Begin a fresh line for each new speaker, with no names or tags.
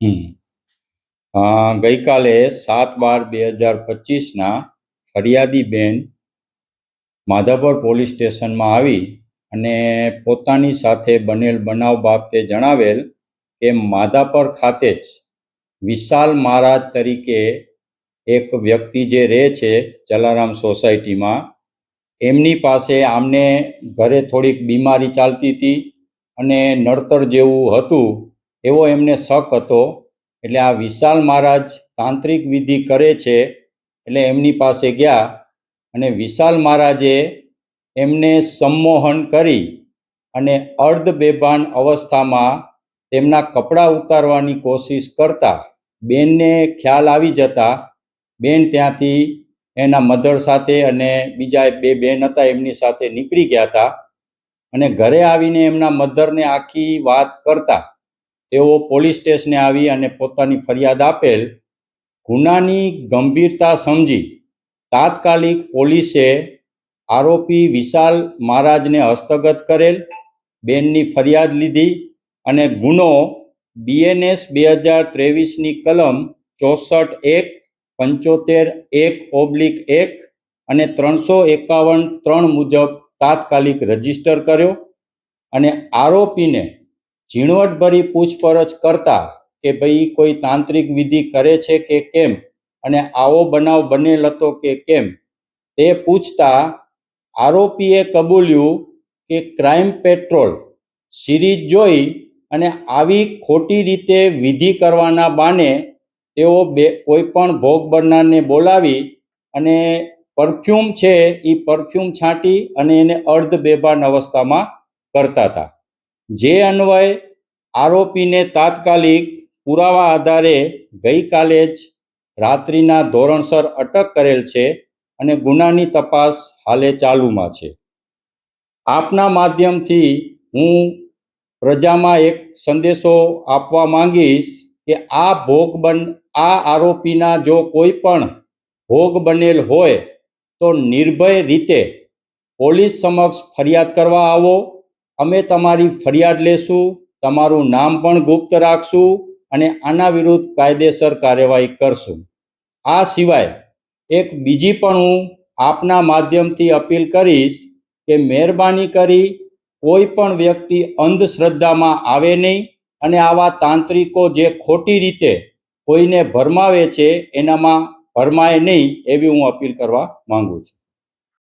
હમ ગઈકાલે 7/12/2025 ફરિયાદી બેન માધાપર પોલીસ સ્ટેશનમાં આવી અને પોતાની સાથે બનેલ બનાવ બાબતે જણાવેલ કે માધાપર ખાતે જ વિશાલ મહારાજ તરીકે એક વ્યક્તિ જે રહે છે જલારામ સોસાયટીમાં, એમની પાસે આમને ઘરે થોડીક બીમારી ચાલતી હતી અને નડતર જેવું હતું એવો એમને શક હતો. એટલે આ વિશાલ મહારાજ તાંત્રિક વિધિ કરે છે એટલે એમની પાસે ગયા અને વિશાલ મહારાજે એમને સંમોહન કરી અને અર્ધ બેભાન અવસ્થામાં તેમના કપડાં ઉતારવાની કોશિશ કરતા બેનને ખ્યાલ આવી જતા બેન ત્યાંથી એના મધર સાથે અને બીજા બે બેન હતા એમની સાથે નીકળી ગયા હતા અને ઘરે આવીને એમના મધરને આખી વાત કરતા તેઓ પોલીસ સ્ટેશને આવી અને પોતાની ફરિયાદ આપેલ. ગુનાની ગંભીરતા સમજી તાત્કાલિક પોલીસે આરોપી વિશાલ મહારાજને હસ્તગત કરેલ, બેનની ફરિયાદ લીધી અને ગુનો BNS 2023ની કલમ 64(1), 75(1)(1) અને 351(3) મુજબ તાત્કાલિક રજીસ્ટર કર્યો અને આરોપીને ઝીણવટભરી પૂછપરછ કરતા કે ભાઈ કોઈ તાંત્રિક વિધિ કરે છે કે કેમ અને આવો બનાવ બનેલ હતો કે કેમ તે પૂછતા આરોપીએ કબૂલ્યું કે ક્રાઇમ પેટ્રોલ સિરીઝ જોઈ અને આવી ખોટી રીતે વિધિ કરવાના બાને તેઓ કોઈ પણ ભોગ બનનારને બોલાવી અને પરફ્યુમ છે એ પરફ્યુમ છાંટી અને એને અર્ધ બેભાન અવસ્થામાં કરતા હતા. જે અન્વયે આરોપીને તાત્કાલિક પુરાવા આધારે ગઈકાલે જ રાત્રિના ધોરણસર અટક કરેલ છે અને ગુનાની તપાસ હાલે ચાલુમાં છે. આપના માધ્યમથી હું પ્રજામાં એક સંદેશો આપવા માંગીશ કે આ આરોપીના જો કોઈ પણ ભોગ બનેલ હોય તો નિર્ભય રીતે પોલીસ સમક્ષ ફરિયાદ કરવા આવો. અમે તમારી ફરિયાદ લેશું, તમારું નામ પણ ગુપ્ત રાખશું અને આના વિરુદ્ધ કાયદેસર કાર્યવાહી કરશું. આ સિવાય એક બીજી પણ હું આપના માધ્યમથી અપીલ કરીશ કે મહેરબાની કરી કોઈ પણ વ્યક્તિ અંધશ્રદ્ધામાં આવે નહીં અને આવા તાંત્રિકો જે ખોટી રીતે કોઈને ભરમાવે છે એનામાં ભરમાય નહીં એવી હું અપીલ કરવા માંગુ છું.